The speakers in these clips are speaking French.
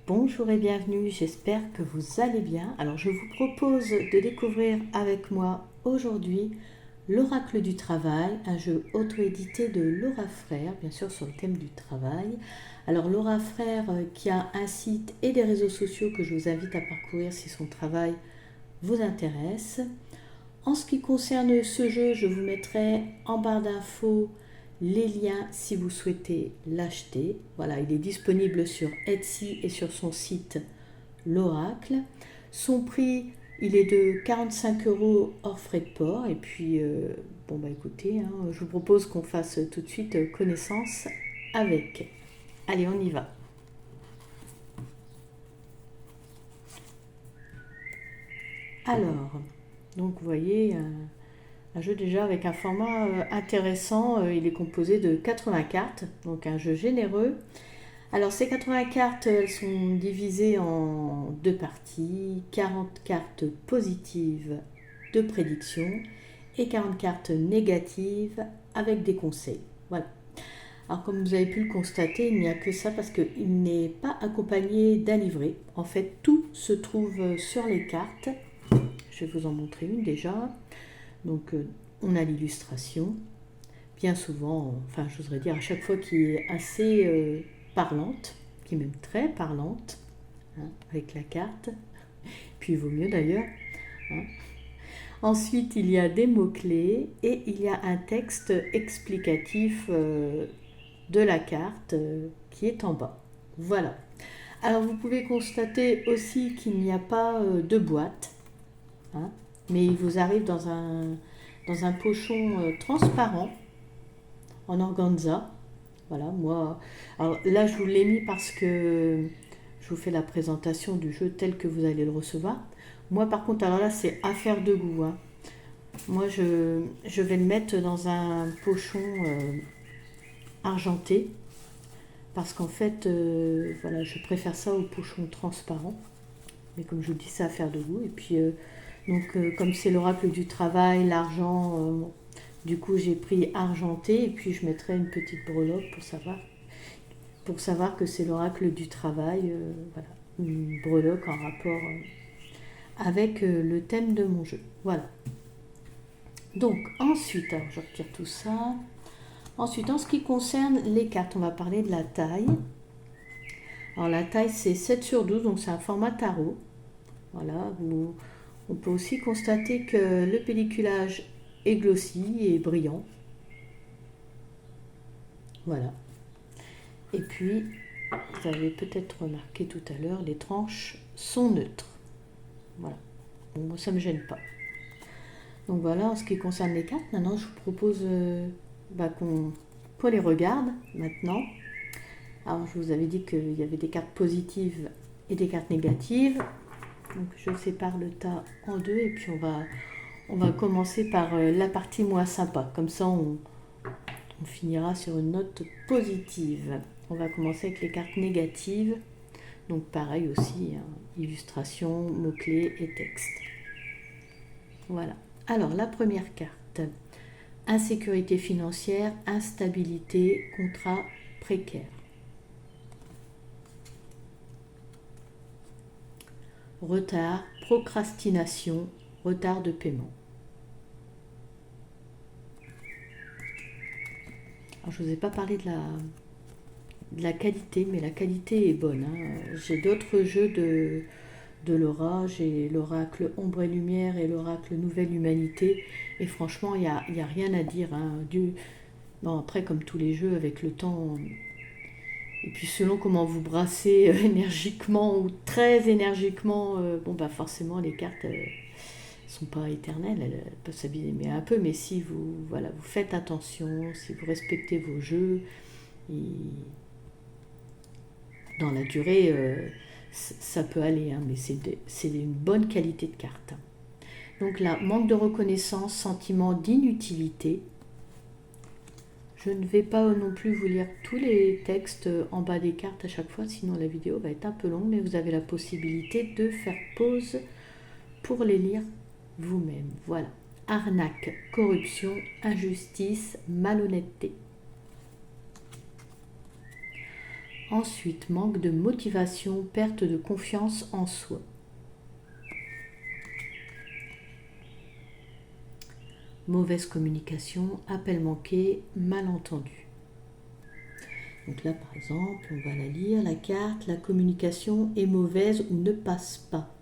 Bonjour et bienvenue, j'espère que vous allez bien. Alors je vous propose de découvrir avec moi aujourd'hui l'Oracle du Travail, un jeu auto-édité de Laura Frère, bien sûr sur le thème du travail. Alors Laura Frère qui a un site et des réseaux sociaux que je vous invite à parcourir si son travail vous intéresse. En ce qui concerne ce jeu, je vous mettrai en barre d'infos les liens si vous souhaitez l'acheter. Voilà, il est disponible sur Etsy et sur son site l'Oracle. Son prix, il est de 45 € hors frais de port. Et puis, écoutez, je vous propose qu'on fasse tout de suite connaissance avec. Allez, on y va. Alors, donc vous voyez, un jeu déjà avec un format intéressant. Il est composé de 80 cartes, donc un jeu généreux. Alors ces 80 cartes, elles sont divisées en deux parties. 40 cartes positives de prédiction et 40 cartes négatives avec des conseils. Voilà. Alors comme vous avez pu le constater, il n'y a que ça parce qu'il n'est pas accompagné d'un livret. En fait, tout se trouve sur les cartes. Je vais vous en montrer une déjà. Donc on a l'illustration, bien souvent, enfin je voudrais dire à chaque fois qui est assez parlante, qui est même très parlante, avec la carte, puis il vaut mieux d'ailleurs. Hein. Ensuite il y a des mots-clés et il y a un texte explicatif de la carte qui est en bas. Voilà. Alors vous pouvez constater aussi qu'il n'y a pas de boîte, hein, mais il vous arrive dans un pochon transparent en organza. Voilà, moi. Alors là, je vous l'ai mis parce que je vous fais la présentation du jeu tel que vous allez le recevoir. Moi, par contre, alors là, c'est affaire de goût. Hein. Moi, je vais le mettre dans un pochon argenté parce qu'en fait, voilà, je préfère ça au pochon transparent. Mais comme je vous dis, c'est affaire de goût. Et puis, comme c'est l'oracle du travail, l'argent, du coup j'ai pris argenté et puis je mettrai une petite breloque pour savoir que c'est l'oracle du travail. Voilà, une breloque en rapport avec le thème de mon jeu. Voilà. Donc ensuite, alors je retire tout ça. Ensuite, en ce qui concerne les cartes, on va parler de la taille. Alors la taille c'est 7/12, donc c'est un format tarot. Voilà, on peut aussi constater que le pelliculage est glossy et brillant. Voilà. Et puis, vous avez peut-être remarqué tout à l'heure, les tranches sont neutres. Voilà. Bon, moi, ça ne me gêne pas. Donc voilà, en ce qui concerne les cartes, maintenant, je vous propose qu'on les regarde maintenant. Alors, je vous avais dit qu'il y avait des cartes positives et des cartes négatives. Donc, je sépare le tas en deux et puis on va commencer par la partie moins sympa. Comme ça, on finira sur une note positive. On va commencer avec les cartes négatives. Donc pareil aussi, hein, illustration, mots-clés et texte. Voilà. Alors la première carte. Insécurité financière, instabilité, contrat précaire. Retard, procrastination, retard de paiement. Alors, je ne vous ai pas parlé de la qualité, mais la qualité est bonne. Hein. J'ai d'autres jeux de Laura, j'ai l'oracle Ombre et Lumière et l'oracle Nouvelle Humanité, et franchement, il n'y a rien à dire. Hein. Bon, après, comme tous les jeux, avec le temps, et puis selon comment vous brassez énergiquement ou très énergiquement, forcément, les cartes sont pas éternelles, elles peuvent s'abîmer un peu, mais si vous faites attention, si vous respectez vos jeux, dans la durée, ça peut aller, hein, mais c'est une bonne qualité de carte. Donc là, manque de reconnaissance, sentiment d'inutilité. Je ne vais pas non plus vous lire tous les textes en bas des cartes à chaque fois, sinon la vidéo va être un peu longue, mais vous avez la possibilité de faire pause pour les lire vous-même. Voilà. Arnaque, corruption, injustice, malhonnêteté. Ensuite, manque de motivation, perte de confiance en soi. Mauvaise communication, appel manqué, malentendu. Donc là, par exemple, on va la lire, la carte, la communication est mauvaise ou ne passe pas.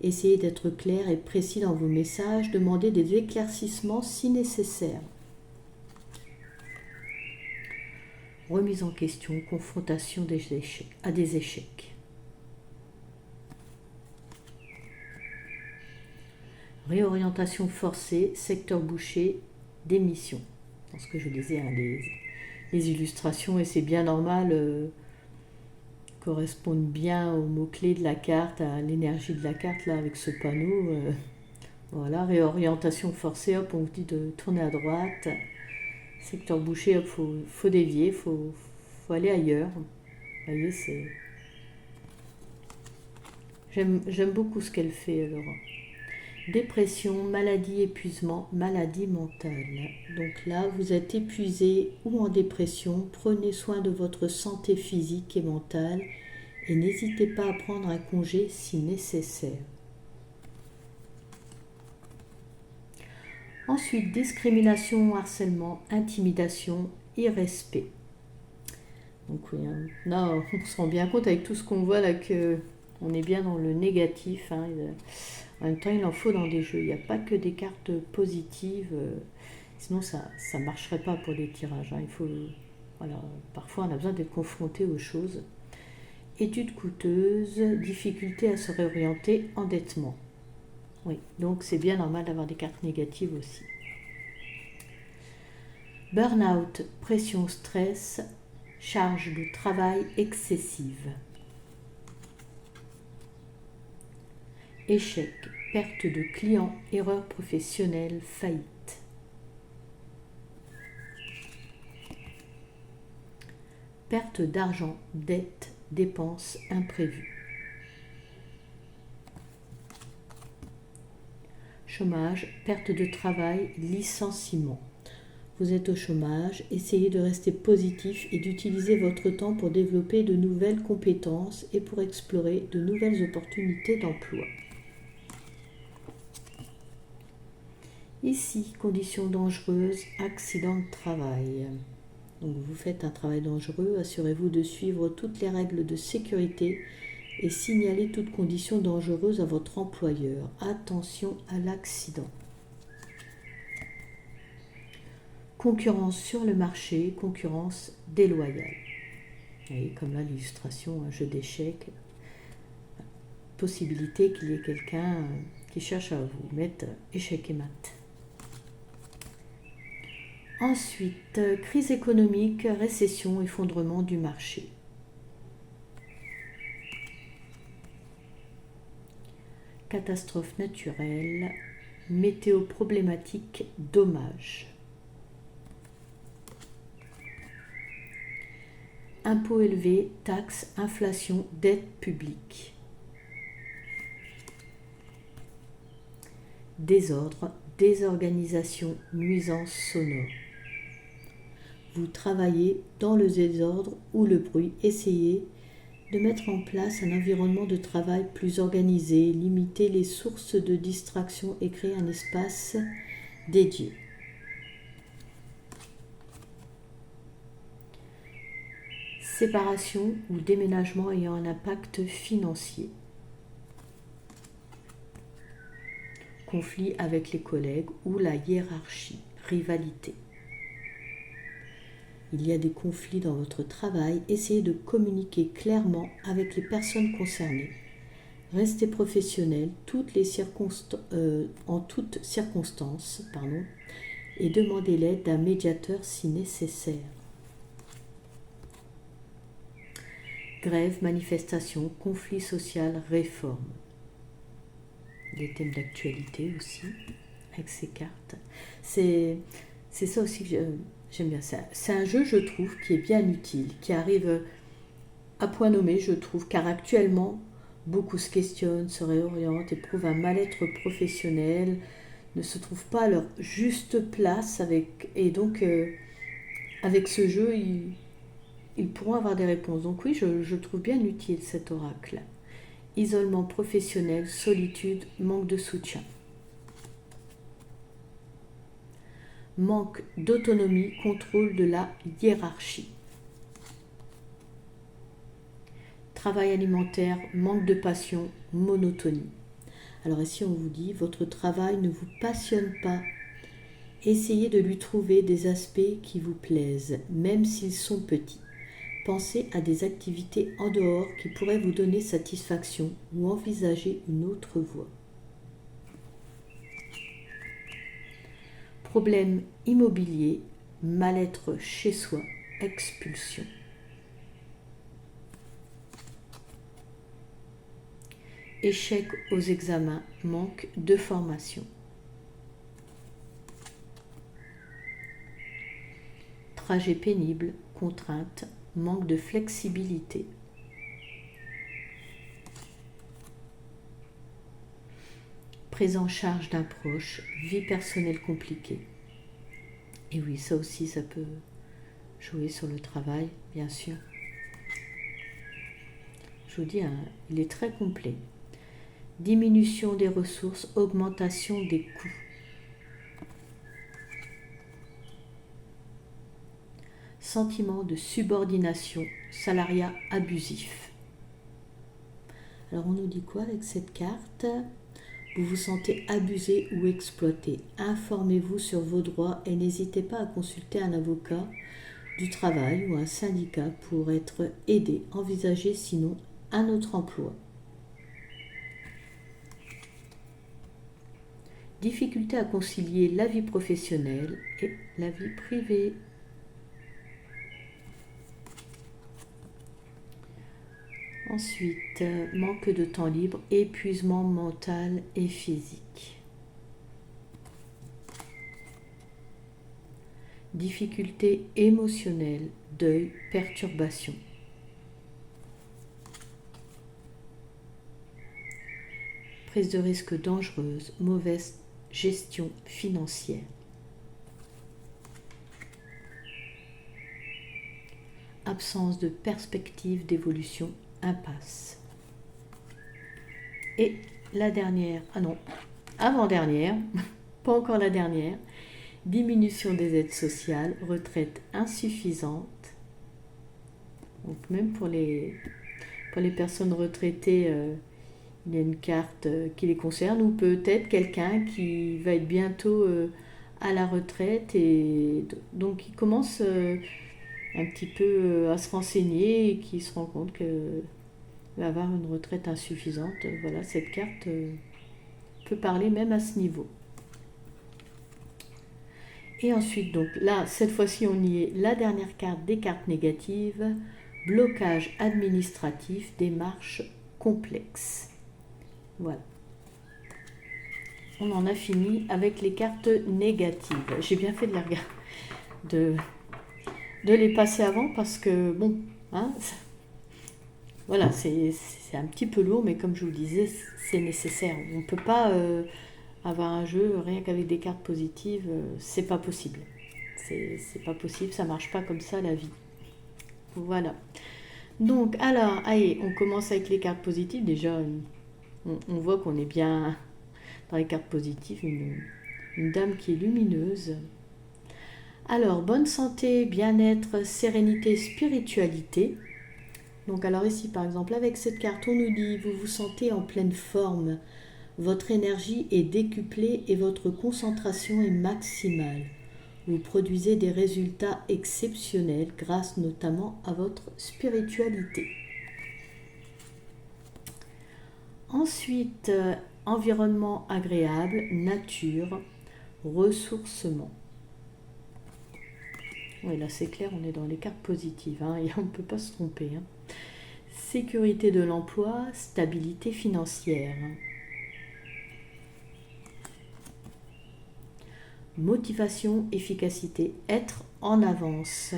Essayez d'être clair et précis dans vos messages, demandez des éclaircissements si nécessaire. Remise en question, confrontation à des échecs. Réorientation forcée, secteur bouché, démission. Dans ce que je disais, hein, les illustrations, et c'est bien normal, correspondent bien aux mots-clés de la carte, à l'énergie de la carte, là, avec ce panneau. Voilà, réorientation forcée, hop, on vous dit de tourner à droite. Secteur bouché, hop, faut dévier, faut aller ailleurs. Vous voyez, j'aime beaucoup ce qu'elle fait, Laura. Dépression, maladie, épuisement, maladie mentale. Donc là, vous êtes épuisé ou en dépression, prenez soin de votre santé physique et mentale et n'hésitez pas à prendre un congé si nécessaire. Ensuite, discrimination, harcèlement, intimidation, irrespect. Donc oui, là, on se rend bien compte avec tout ce qu'on voit là qu'on est bien dans le négatif, hein. En même temps, il en faut dans des jeux. Il n'y a pas que des cartes positives. Sinon, ça ne marcherait pas pour des tirages, hein. Voilà, parfois, on a besoin d'être confronté aux choses. Études coûteuses, difficulté à se réorienter, endettement. Oui, donc c'est bien normal d'avoir des cartes négatives aussi. Burn-out, pression, stress, charge de travail excessive. Échec, perte de clients, erreur professionnelle, faillite. Perte d'argent, dette, dépenses imprévues. Chômage, perte de travail, licenciement. Vous êtes au chômage, essayez de rester positif et d'utiliser votre temps pour développer de nouvelles compétences et pour explorer de nouvelles opportunités d'emploi. Ici, conditions dangereuses, accident de travail. Donc vous faites un travail dangereux, assurez-vous de suivre toutes les règles de sécurité et signalez toute condition dangereuse à votre employeur. Attention à l'accident. Concurrence sur le marché, concurrence déloyale. Vous voyez, comme là l'illustration, un jeu d'échecs. Possibilité qu'il y ait quelqu'un qui cherche à vous mettre échec et mat. Ensuite, crise économique, récession, effondrement du marché. Catastrophe naturelle, météo problématique, dommages. Impôts élevés, taxes, inflation, dette publique. Désordre, désorganisation, nuisance sonore. Vous travaillez dans le désordre ou le bruit. Essayez de mettre en place un environnement de travail plus organisé, limiter les sources de distraction et créer un espace dédié. Séparation ou déménagement ayant un impact financier. Conflit avec les collègues ou la hiérarchie, rivalité. Il y a des conflits dans votre travail, essayez de communiquer clairement avec les personnes concernées. Restez professionnel en toutes circonstances et demandez l'aide d'un médiateur si nécessaire. Grève, manifestation, conflit social, réforme. Des thèmes d'actualité aussi, avec ces cartes. C'est ça aussi que j'aime bien. C'est un jeu, je trouve, qui est bien utile, qui arrive à point nommé, je trouve, car actuellement, beaucoup se questionnent, se réorientent, éprouvent un mal-être professionnel, ne se trouvent pas à leur juste place, et donc avec ce jeu, ils pourront avoir des réponses. Donc oui, je trouve bien utile cet oracle. Isolement professionnel, solitude, manque de soutien. Manque d'autonomie, contrôle de la hiérarchie. Travail alimentaire, manque de passion, monotonie. Alors ici on vous dit, votre travail ne vous passionne pas. Essayez de lui trouver des aspects qui vous plaisent, même s'ils sont petits. Pensez à des activités en dehors qui pourraient vous donner satisfaction ou envisagez une autre voie. Problème immobilier, mal-être chez soi, expulsion. Échec aux examens, manque de formation. Trajet pénible, contrainte, manque de flexibilité. Prise en charge d'un proche, vie personnelle compliquée. Et oui, ça aussi, ça peut jouer sur le travail, bien sûr. Je vous dis, hein, il est très complet. Diminution des ressources, augmentation des coûts. Sentiment de subordination, salariat abusif. Alors on nous dit quoi avec cette carte ? Vous vous sentez abusé ou exploité. Informez-vous sur vos droits et n'hésitez pas à consulter un avocat du travail ou un syndicat pour être aidé. Envisagez sinon un autre emploi. Difficulté à concilier la vie professionnelle et la vie privée. Ensuite, manque de temps libre, épuisement mental et physique. Difficulté émotionnelle, deuil, perturbation. Prise de risque dangereuse, mauvaise gestion financière. Absence de perspective d'évolution, impasse. Et la dernière, avant-dernière, pas encore la dernière, diminution des aides sociales, retraite insuffisante. Donc même pour les personnes retraitées, il y a une carte qui les concerne, ou peut-être quelqu'un qui va être bientôt à la retraite et donc qui commence un petit peu à se renseigner et qui se rend compte que va avoir une retraite insuffisante. Voilà, cette carte peut parler même à ce niveau. Et ensuite, donc là, cette fois-ci, on y est. La dernière carte des cartes négatives, blocage administratif, démarche complexe. Voilà. On en a fini avec les cartes négatives. J'ai bien fait de les regarder, de les passer avant parce que, bon, hein, voilà, c'est un petit peu lourd, mais comme je vous le disais, c'est nécessaire. On ne peut pas avoir un jeu rien qu'avec des cartes positives, c'est pas possible. C'est pas possible, ça marche pas comme ça la vie. Voilà. Donc, alors, allez, on commence avec les cartes positives. Déjà, on voit qu'on est bien dans les cartes positives, une dame qui est lumineuse. Alors, bonne santé, bien-être, sérénité, spiritualité. Donc, alors ici, par exemple, avec cette carte, on nous dit, vous vous sentez en pleine forme. Votre énergie est décuplée et votre concentration est maximale. Vous produisez des résultats exceptionnels grâce notamment à votre spiritualité. Ensuite, environnement agréable, nature, ressourcement. Oui, là c'est clair, on est dans les cartes positives, hein, et on ne peut pas se tromper. Hein. Sécurité de l'emploi, stabilité financière. Motivation, efficacité, être en avance.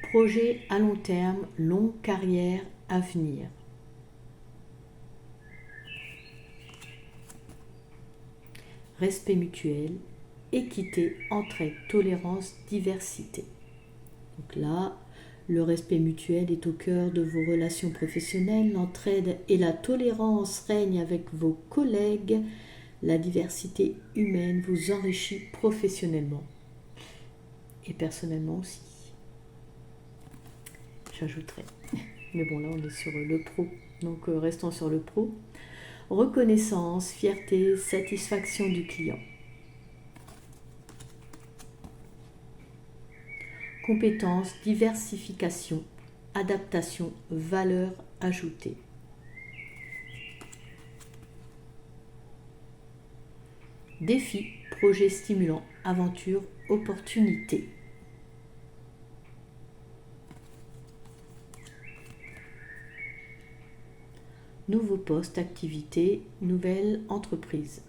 Projet à long terme, longue carrière à venir. Respect mutuel, équité, entraide, tolérance, diversité. Donc là, le respect mutuel est au cœur de vos relations professionnelles, l'entraide et la tolérance règnent avec vos collègues, la diversité humaine vous enrichit professionnellement et personnellement aussi. J'ajouterai. Mais bon, là, on est sur le pro. Donc, restons sur le pro. Reconnaissance, fierté, satisfaction du client. Compétences, diversification, adaptation, valeur ajoutée. Défi, projet stimulant, aventure, opportunité. Nouveau poste, activité, nouvelle entreprise.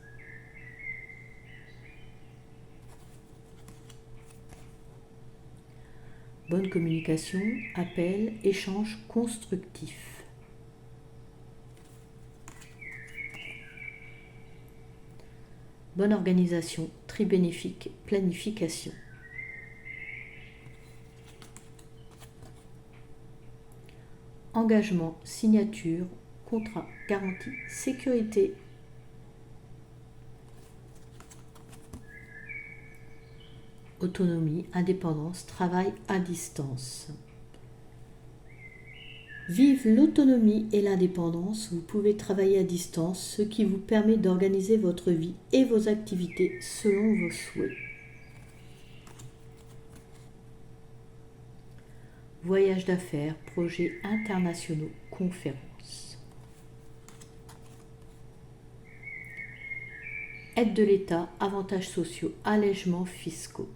Bonne communication, appel, échange constructif. Bonne organisation, tri bénéfique, planification. Engagement, signature, contrat, garantie, sécurité. Autonomie, indépendance, travail à distance. Vive l'autonomie et l'indépendance, vous pouvez travailler à distance, ce qui vous permet d'organiser votre vie et vos activités selon vos souhaits. Voyage d'affaires, projets internationaux, conférences. Aide de l'État, avantages sociaux, allègements fiscaux.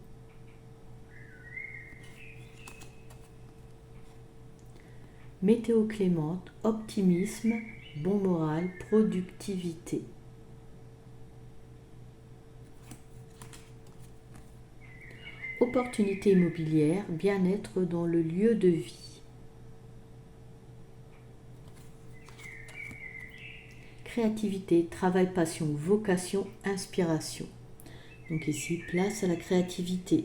Météo clémente, optimisme, bon moral, productivité. Opportunité immobilière, bien-être dans le lieu de vie. Créativité, travail, passion, vocation, inspiration. Donc ici, place à la créativité.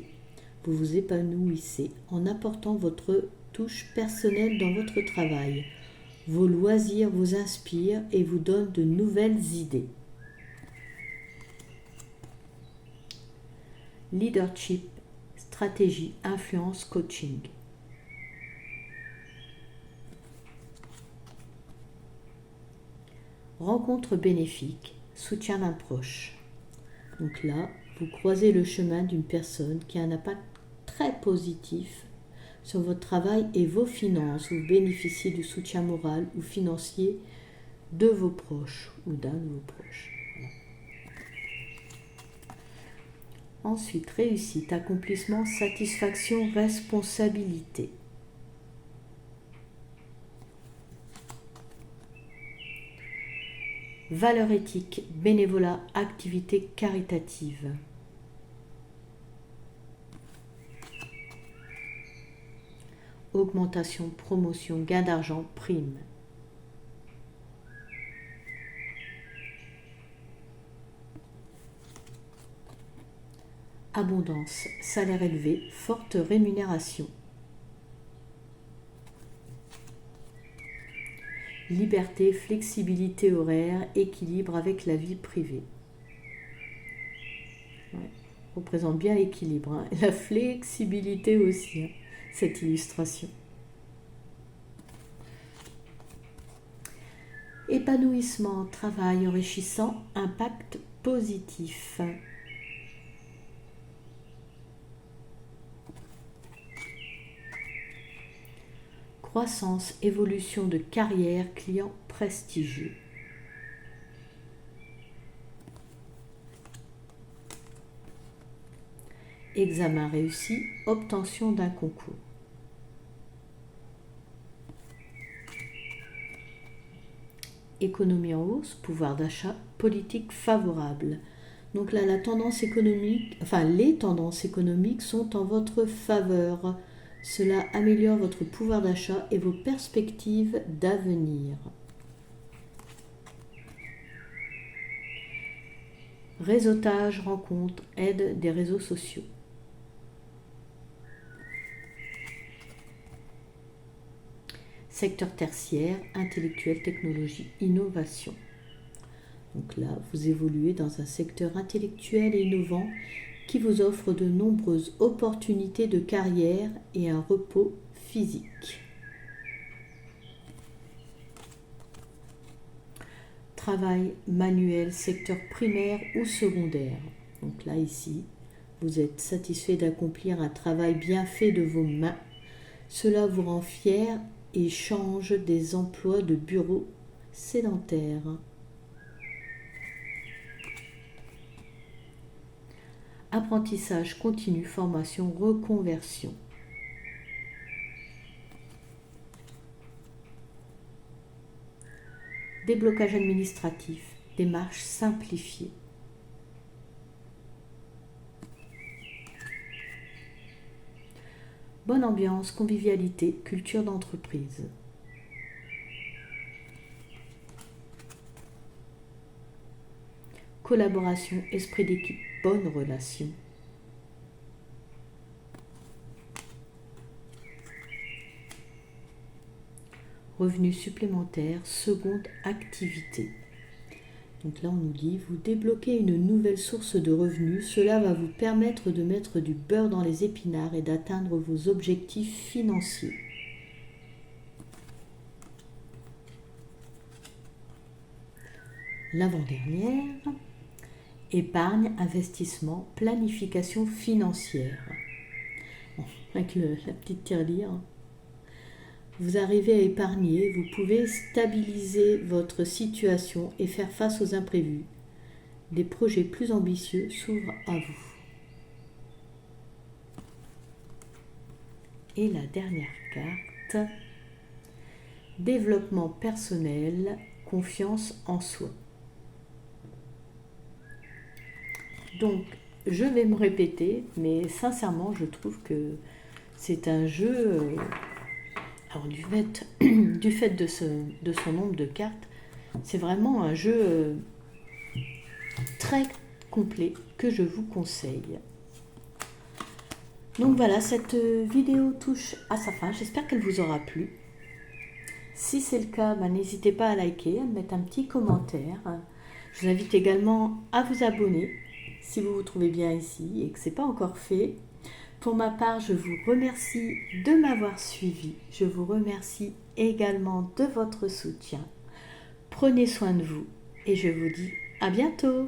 Vous vous épanouissez en apportant votre touche personnelle dans votre travail. Vos loisirs vous inspirent et vous donnent de nouvelles idées. Leadership, stratégie, influence, coaching. Rencontre bénéfique, soutien d'un proche. Donc là, vous croisez le chemin d'une personne qui a un impact très positif sur votre travail et vos finances. Vous bénéficiez du soutien moral ou financier de vos proches ou d'un de vos proches. Voilà. Ensuite, réussite, accomplissement, satisfaction, responsabilité. Valeurs éthiques, bénévolat, activité caritative. Augmentation, promotion, gain d'argent, prime. Abondance, salaire élevé, forte rémunération. Liberté, flexibilité horaire, équilibre avec la vie privée. Ouais, représente bien l'équilibre, hein. La flexibilité aussi, hein, cette illustration. Épanouissement, travail enrichissant, impact positif. Croissance, évolution de carrière, client prestigieux. Examen réussi, obtention d'un concours. Économie en hausse, pouvoir d'achat, politique favorable. Donc là, la tendance économique, les tendances économiques sont en votre faveur. Cela améliore votre pouvoir d'achat et vos perspectives d'avenir. réseautage, rencontres, aide des réseaux sociaux. Secteur tertiaire, intellectuel, technologie, innovation. Donc là, vous évoluez dans un secteur intellectuel et innovant qui vous offre de nombreuses opportunités de carrière et un repos physique. Travail manuel, secteur primaire ou secondaire. Donc là, ici, vous êtes satisfait d'accomplir un travail bien fait de vos mains. Cela vous rend fier et change des emplois de bureau sédentaires. Apprentissage continu, formation, reconversion. Déblocage administratif, démarche simplifiée. Bonne ambiance, convivialité, culture d'entreprise. Collaboration, esprit d'équipe, bonne relation. Revenus supplémentaires, seconde activité. Donc là, on nous dit, vous débloquez une nouvelle source de revenus. Cela va vous permettre de mettre du beurre dans les épinards et d'atteindre vos objectifs financiers. L'avant-dernière, épargne, investissement, planification financière. Bon, avec la petite tirelire, vous arrivez à épargner, vous pouvez stabiliser votre situation et faire face aux imprévus. Des projets plus ambitieux s'ouvrent à vous. Et la dernière carte, développement personnel, confiance en soi. Donc, je vais me répéter, mais sincèrement, je trouve que c'est un jeu... Alors, du fait de son nombre de cartes, c'est vraiment un jeu très complet que je vous conseille. Donc voilà, cette vidéo touche à sa fin. J'espère qu'elle vous aura plu. Si c'est le cas, n'hésitez pas à liker, à me mettre un petit commentaire. Je vous invite également à vous abonner si vous vous trouvez bien ici et que ce n'est pas encore fait. Pour ma part, je vous remercie de m'avoir suivi. Je vous remercie également de votre soutien. Prenez soin de vous et je vous dis à bientôt.